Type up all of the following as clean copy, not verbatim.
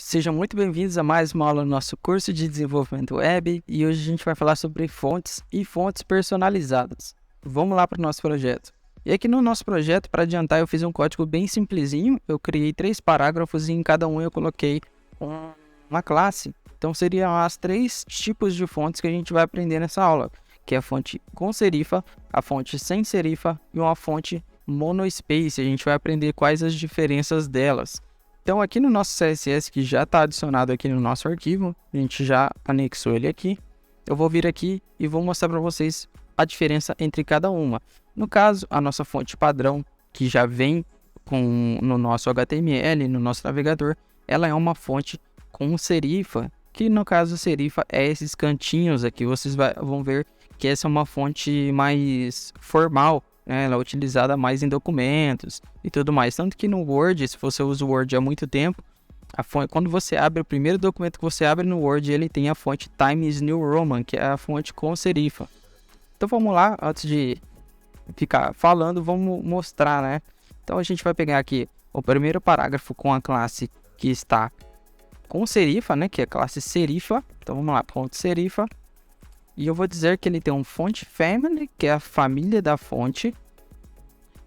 Sejam muito bem-vindos a mais uma aula do nosso curso de desenvolvimento web e hoje a gente vai falar sobre fontes e fontes personalizadas. Vamos lá para o nosso projeto. E aqui no nosso projeto, para adiantar, eu fiz um código bem simplesinho, eu criei 3 parágrafos e em cada um eu coloquei uma classe. Então seriam as 3 tipos de fontes que a gente vai aprender nessa aula, que é a fonte com serifa, a fonte sem serifa e uma fonte monospace. A gente vai aprender quais as diferenças delas. Então aqui no nosso CSS, que já está adicionado aqui no nosso arquivo, a gente já anexou ele aqui. Eu vou vir aqui e vou mostrar para vocês a diferença entre cada uma. No caso, a nossa fonte padrão, que já vem no nosso HTML, no nosso navegador, ela é uma fonte com serifa, que no caso serifa é esses cantinhos aqui. Vocês vão ver que essa é uma fonte mais formal, né? Ela é utilizada mais em documentos e tudo mais. Tanto que no Word, se você usa o Word há muito tempo, quando você abre o primeiro documento que você abre no Word, ele tem a fonte Times New Roman, que é a fonte com serifa. Então vamos lá, antes de ficar falando, vamos mostrar, né? Então a gente vai pegar aqui o primeiro parágrafo com a classe que está com serifa, né? Que é a classe serifa. Então vamos lá, ponto serifa. E eu vou dizer que ele tem um font family, que é a família da fonte.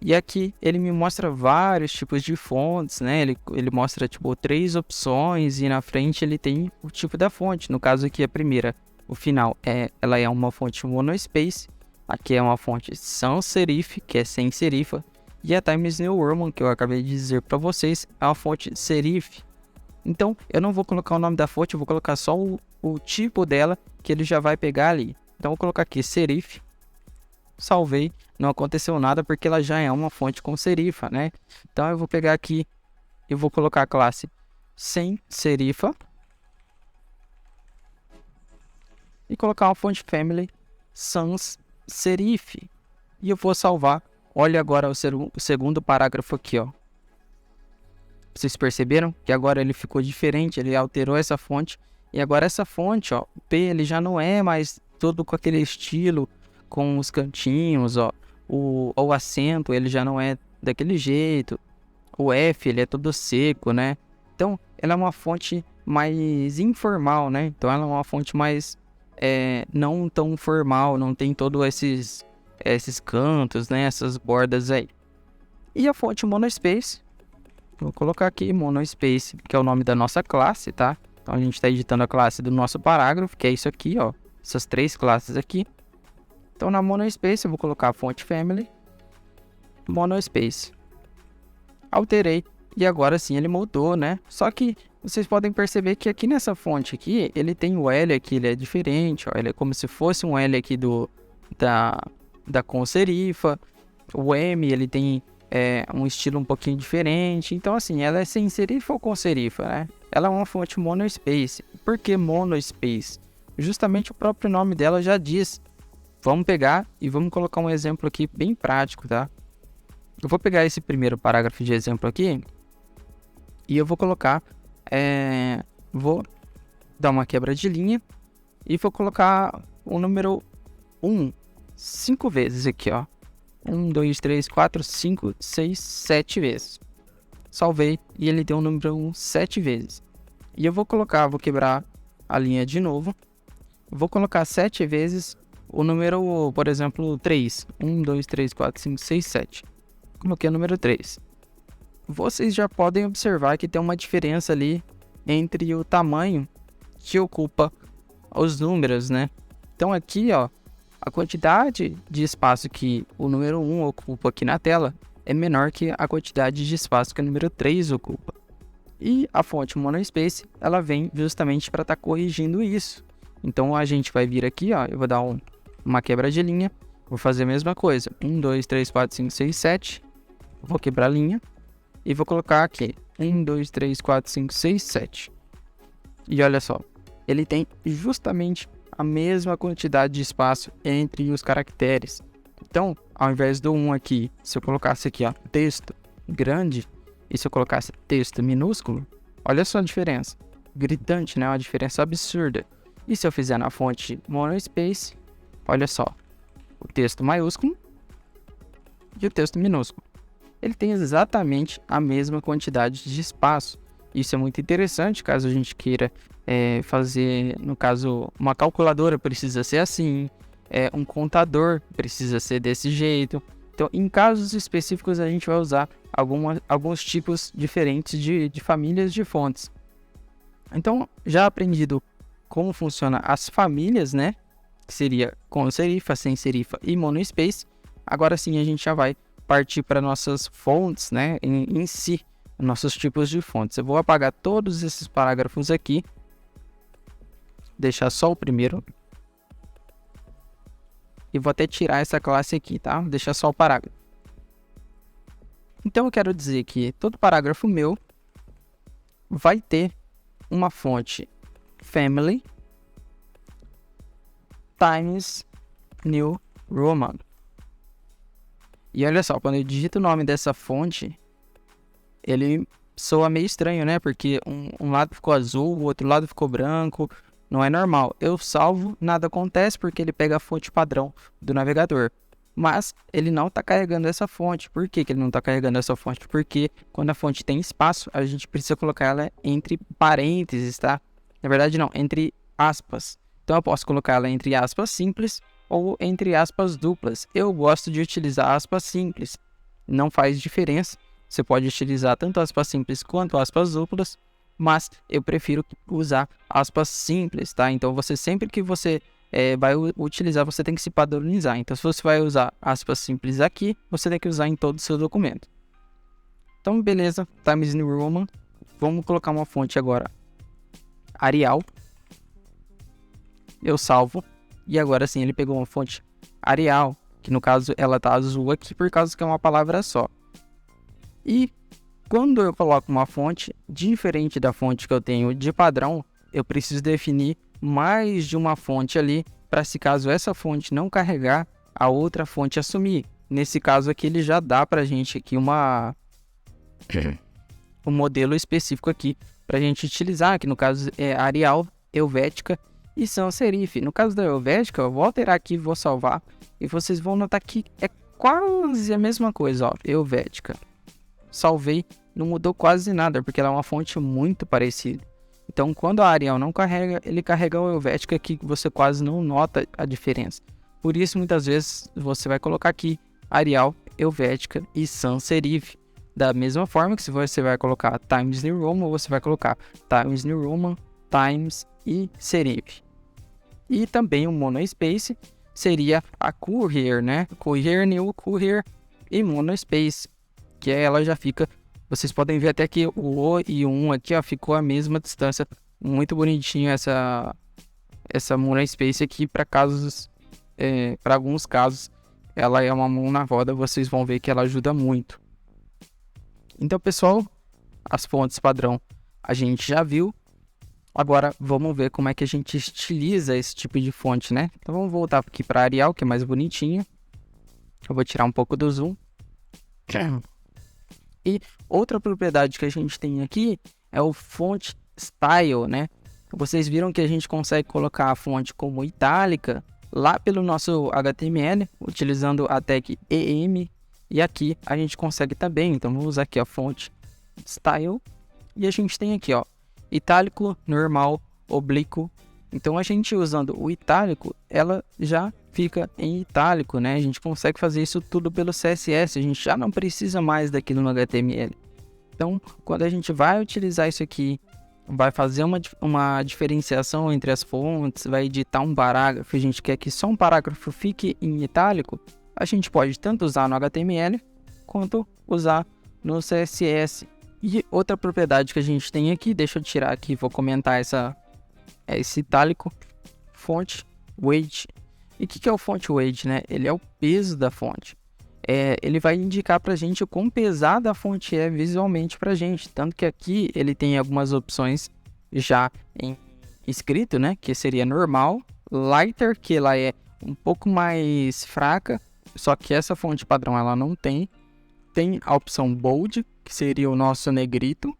E aqui ele me mostra vários tipos de fontes, né? Ele mostra tipo 3 opções e na frente ele tem o tipo da fonte. No caso aqui a primeira, o final, ela é uma fonte monospace. Aqui é uma fonte sans serif, que é sem serifa. E a Times New Roman, que eu acabei de dizer para vocês, é uma fonte serif. Então eu não vou colocar o nome da fonte, eu vou colocar só o tipo dela, que ele já vai pegar ali. Então vou colocar aqui serif, salvei, não aconteceu nada porque ela já é uma fonte com serifa, né? Então eu vou pegar aqui e vou colocar a classe sem serifa e colocar uma fonte family sans serif e eu vou salvar. Olha agora o segundo parágrafo aqui, ó. Vocês perceberam que agora ele ficou diferente, ele alterou essa fonte. E agora essa fonte, ó, o P, ele já não é mais todo com aquele estilo, com os cantinhos, ó. O acento, ele já não é daquele jeito. O F, ele é todo seco, né? Então, ela é uma fonte mais informal, né? Então, ela é uma fonte mais não tão formal, não tem todos esses cantos, né? Essas bordas aí. E a fonte monospace, vou colocar aqui monospace, que é o nome da nossa classe, tá? Então a gente está editando a classe do nosso parágrafo, que é isso aqui, ó. Essas 3 classes aqui. Então na monospace eu vou colocar a fonte family, monospace. Alterei e agora sim ele mudou, né? Só que vocês podem perceber que aqui nessa fonte aqui, ele tem o L aqui, ele é diferente, ó. Ele é como se fosse um L aqui da com serifa. O M, ele tem um estilo um pouquinho diferente. Então assim, ela é sem serifa ou com serifa, né? Ela é uma fonte monospace. Por que monospace? Justamente o próprio nome dela já diz. Vamos pegar e vamos colocar um exemplo aqui bem prático, tá? Eu vou pegar esse primeiro parágrafo de exemplo aqui e eu vou colocar, vou dar uma quebra de linha e vou colocar o número 1 5 vezes aqui, ó. 1, 2, 3, 4, 5, 6, 7 vezes. Salvei e ele deu o número 1 7 vezes. E eu vou quebrar a linha de novo. Vou colocar 7 vezes o número, por exemplo, 3. 1, 2, 3, 4, 5, 6, 7. Coloquei o número 3. Vocês já podem observar que tem uma diferença ali entre o tamanho que ocupa os números, né? Então aqui, ó, a quantidade de espaço que o número 1 ocupa aqui na tela é menor que a quantidade de espaço que o número 3 ocupa. E a fonte monospace, ela vem justamente para estar corrigindo isso. Então a gente vai vir aqui, ó, eu vou dar uma quebra de linha, vou fazer a mesma coisa. 1, 2, 3, 4, 5, 6, 7. Vou quebrar a linha e vou colocar aqui 1, 2, 3, 4, 5, 6, 7. E olha só, ele tem justamente a mesma quantidade de espaço entre os caracteres. Então, ao invés do 1 aqui, se eu colocasse aqui, ó, texto grande, e se eu colocasse texto minúsculo, olha só a diferença. Gritante, né? Uma diferença absurda. E se eu fizer na fonte monospace, olha só, o texto maiúsculo e o texto minúsculo. Ele tem exatamente a mesma quantidade de espaço. Isso é muito interessante caso a gente queira fazer, no caso, uma calculadora precisa ser assim, um contador precisa ser desse jeito. Então, em casos específicos, a gente vai usar alguns tipos diferentes de famílias de fontes. Então, já aprendido como funciona as famílias, né? Que seria com serifa, sem serifa e monospace. Agora sim a gente já vai partir para nossas fontes, né? Em si, nossos tipos de fontes. Eu vou apagar todos esses parágrafos aqui. Deixar só o primeiro. E vou até tirar essa classe aqui, tá? Deixar só o parágrafo. Então eu quero dizer que todo parágrafo meu vai ter uma fonte family Times New Roman. E olha só, quando eu digito o nome dessa fonte, ele soa meio estranho, né? Porque um lado ficou azul, o outro lado ficou branco. Não é normal. Eu salvo, nada acontece porque ele pega a fonte padrão do navegador. Mas ele não está carregando essa fonte. Por que ele não está carregando essa fonte? Porque quando a fonte tem espaço, a gente precisa colocar ela entre parênteses, tá? Na verdade não, entre aspas. Então eu posso colocar ela entre aspas simples ou entre aspas duplas. Eu gosto de utilizar aspas simples. Não faz diferença. Você pode utilizar tanto aspas simples quanto aspas duplas. Mas eu prefiro usar aspas simples, tá? Então sempre que você vai utilizar, você tem que se padronizar. Então se você vai usar aspas simples aqui, você tem que usar em todo o seu documento. Então beleza, Times New Roman. Vamos colocar uma fonte agora. Arial. Eu salvo. E agora sim ele pegou uma fonte Arial, que no caso ela tá azul aqui por causa que é uma palavra só. E quando eu coloco uma fonte diferente da fonte que eu tenho de padrão, eu preciso definir mais de uma fonte ali para, se caso essa fonte não carregar, a outra fonte assumir. Nesse caso aqui ele já dá para a gente aqui um modelo específico aqui para a gente utilizar, que no caso é Arial, Helvética e sans serif. No caso da Helvética, eu vou alterar aqui, vou salvar e vocês vão notar que é quase a mesma coisa, ó, Helvética. Salvei, não mudou quase nada, porque ela é uma fonte muito parecida. Então, quando a Arial não carrega, ele carrega o Helvética aqui, que você quase não nota a diferença. Por isso, muitas vezes, você vai colocar aqui Arial, Helvética e sans serif. Da mesma forma que se você vai colocar Times New Roman, você vai colocar Times New Roman, Times e serif. E também o monospace seria a Courier, né? Courier, New Courier e monospace. Que ela já fica, vocês podem ver até que o O e o 1 aqui, ó, ficou a mesma distância. Muito bonitinho essa monospace aqui para casos, para alguns casos, ela é uma mão na roda, vocês vão ver que ela ajuda muito. Então, pessoal, as fontes padrão a gente já viu. Agora, vamos ver como é que a gente estiliza esse tipo de fonte, né? Então, vamos voltar aqui para Arial, que é mais bonitinha. Eu vou tirar um pouco do zoom. E outra propriedade que a gente tem aqui é o font style, né? Vocês viram que a gente consegue colocar a fonte como itálica lá pelo nosso HTML, utilizando a tag EM. E aqui a gente consegue também. Então vamos usar aqui a fonte style. E a gente tem aqui, ó, itálico, normal, oblíquo. Então a gente usando o itálico, ela já fica em itálico, né? A gente consegue fazer isso tudo pelo CSS, a gente já não precisa mais daquilo no HTML. Então, quando a gente vai utilizar isso aqui, vai fazer uma diferenciação entre as fontes, vai editar um parágrafo, a gente quer que só um parágrafo fique em itálico, a gente pode tanto usar no HTML, quanto usar no CSS. E outra propriedade que a gente tem aqui, deixa eu tirar aqui, vou comentar esse itálico, fonte weight. E o que é o font weight, né? Ele é o peso da fonte. Ele vai indicar para a gente o quão pesada a fonte é visualmente para a gente. Tanto que aqui ele tem algumas opções já escrito, né? Que seria normal, lighter, que ela é um pouco mais fraca. Só que essa fonte padrão ela não tem. Tem a opção bold, que seria o nosso negrito.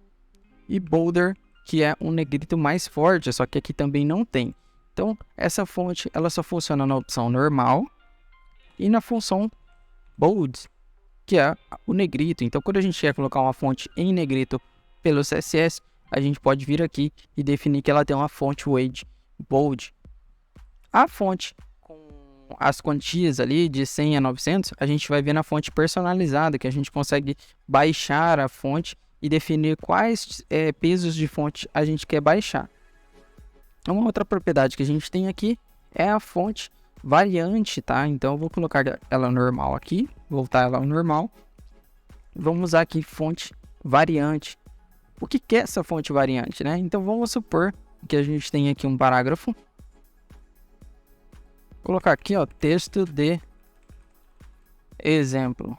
E bolder, que é um negrito mais forte, só que aqui também não tem. Então, essa fonte ela só funciona na opção normal e na função bold, que é o negrito. Então, quando a gente quer colocar uma fonte em negrito pelo CSS, a gente pode vir aqui e definir que ela tem uma font weight bold. A fonte com as quantias ali de 100 a 900, a gente vai ver na fonte personalizada, que a gente consegue baixar a fonte e definir quais pesos de fonte a gente quer baixar. Uma outra propriedade que a gente tem aqui é a fonte variante, tá? Então eu vou colocar ela normal aqui, voltar ela ao normal. Vamos usar aqui fonte variante. O que é essa fonte variante, né? Então vamos supor que a gente tem aqui um parágrafo. Vou colocar aqui, ó, texto de exemplo.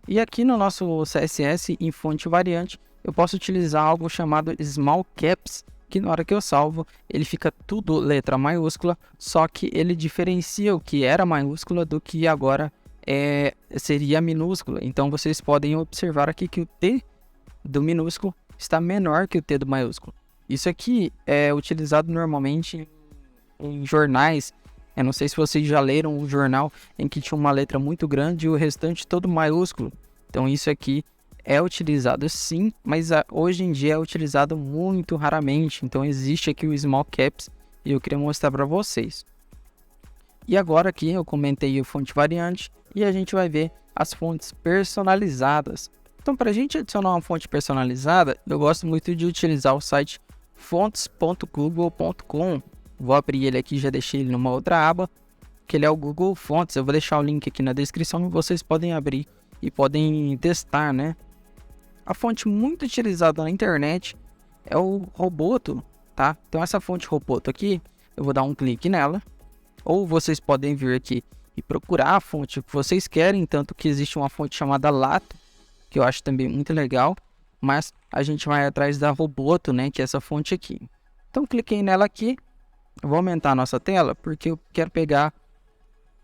E aqui no nosso CSS em fonte variante, eu posso utilizar algo chamado Small Caps, que na hora que eu salvo, ele fica tudo letra maiúscula, só que ele diferencia o que era maiúscula do que agora seria minúscula. Então vocês podem observar aqui que o T do minúsculo está menor que o T do maiúsculo. Isso aqui é utilizado normalmente em jornais. Eu não sei se vocês já leram um jornal em que tinha uma letra muito grande e o restante todo maiúsculo. Então isso aqui é utilizado sim, mas hoje em dia é utilizado muito raramente. Então existe aqui o Small Caps e eu queria mostrar para vocês. E agora aqui eu comentei a fonte variante e a gente vai ver as fontes personalizadas. Então para a gente adicionar uma fonte personalizada, eu gosto muito de utilizar o site fonts.google.com. Vou abrir ele aqui, já deixei ele numa outra aba, que ele é o Google Fonts. Eu vou deixar o link aqui na descrição e vocês podem abrir e podem testar, né? A fonte muito utilizada na internet é o Roboto, tá? Então essa fonte Roboto aqui, eu vou dar um clique nela, ou vocês podem vir aqui e procurar a fonte que vocês querem, tanto que existe uma fonte chamada Lato, que eu acho também muito legal, mas a gente vai atrás da Roboto, né, que é essa fonte aqui. Então cliquei nela aqui. Eu vou aumentar a nossa tela porque eu quero pegar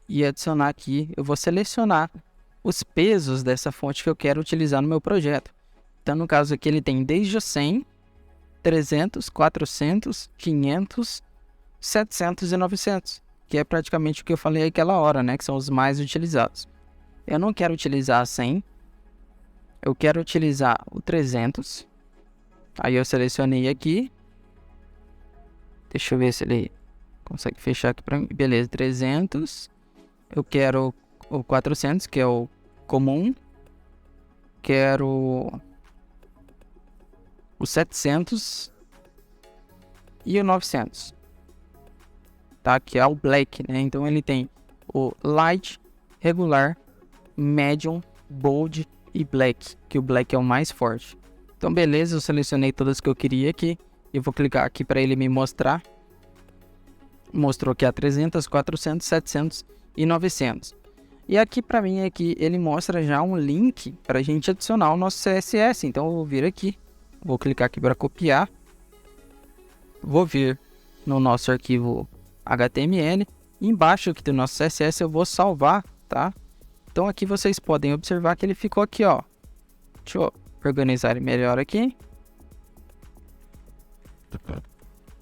e adicionar aqui. Eu vou selecionar os pesos dessa fonte que eu quero utilizar no meu projeto. Então, no caso aqui, ele tem desde 100, 300, 400, 500, 700 e 900, que é praticamente o que eu falei aquela hora, né? Que são os mais utilizados. Eu não quero utilizar 100, eu quero utilizar o 300. Aí eu selecionei aqui. Deixa eu ver se ele consegue fechar aqui para mim. Beleza, 300. Eu quero o 400, que é o comum. Quero o 700 e o 900. Tá? Que é o black, né? Então ele tem o light, regular, medium, bold e black. Que o black é o mais forte. Então beleza, eu selecionei todas que eu queria aqui. Eu vou clicar aqui para ele me mostrar. Mostrou que há 300, 400, 700 e 900. E aqui para mim aqui ele mostra já um link para a gente adicionar o nosso CSS. Então eu vou vir aqui, vou clicar aqui para copiar. Vou vir no nosso arquivo HTML. Embaixo aqui do nosso CSS eu vou salvar, tá? Então aqui vocês podem observar que ele ficou aqui, ó. Deixa eu organizar ele melhor aqui.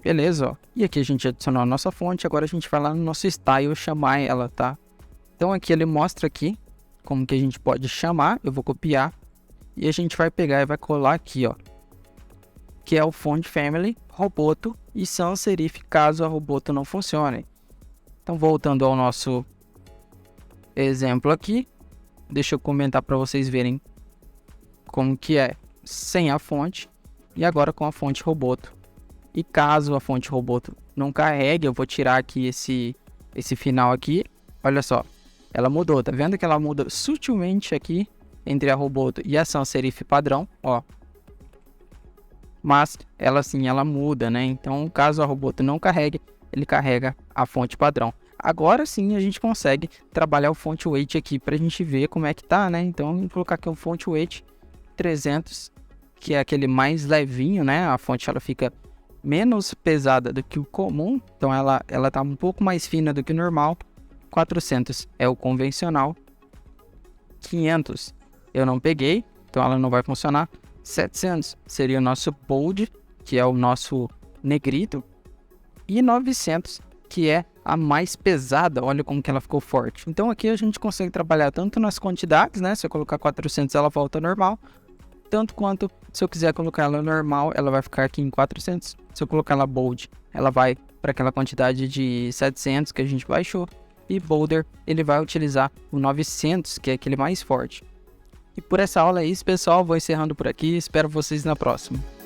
Beleza, ó. E aqui a gente adicionou a nossa fonte. Agora a gente vai lá no nosso style chamar ela, tá? Então aqui ele mostra aqui como que a gente pode chamar. Eu vou copiar e a gente vai pegar e vai colar aqui, ó, que é o font family, Roboto e sans serif, caso a Roboto não funcione. Então voltando ao nosso exemplo aqui, deixa eu comentar para vocês verem como que é sem a fonte e agora com a fonte Roboto. E caso a fonte Roboto não carregue, eu vou tirar aqui esse final aqui. Olha só, ela mudou, tá vendo que ela muda sutilmente aqui entre a Roboto e a sans serif padrão, ó. Mas ela sim, ela muda, né? Então, caso a Roboto não carregue, ele carrega a fonte padrão. Agora sim a gente consegue trabalhar o font weight aqui pra gente ver como é que tá, né? Então, vou colocar aqui o font weight 300, que é aquele mais levinho, né? A fonte ela fica menos pesada do que o comum, então ela tá um pouco mais fina do que o normal. 400 é o convencional. 500 eu não peguei, então ela não vai funcionar. 700 seria o nosso bold, que é o nosso negrito. E 900, que é a mais pesada. Olha como que ela ficou forte. Então aqui a gente consegue trabalhar tanto nas quantidades, né? Se eu colocar 400 ela volta ao normal. tanto quanto se eu quiser colocar ela normal, ela vai ficar aqui em 400. Se eu colocar ela bold, ela vai para aquela quantidade de 700 que a gente baixou. E Boulder, ele vai utilizar o 900, que é aquele mais forte. E por essa aula é isso, pessoal. Vou encerrando por aqui. Espero vocês na próxima.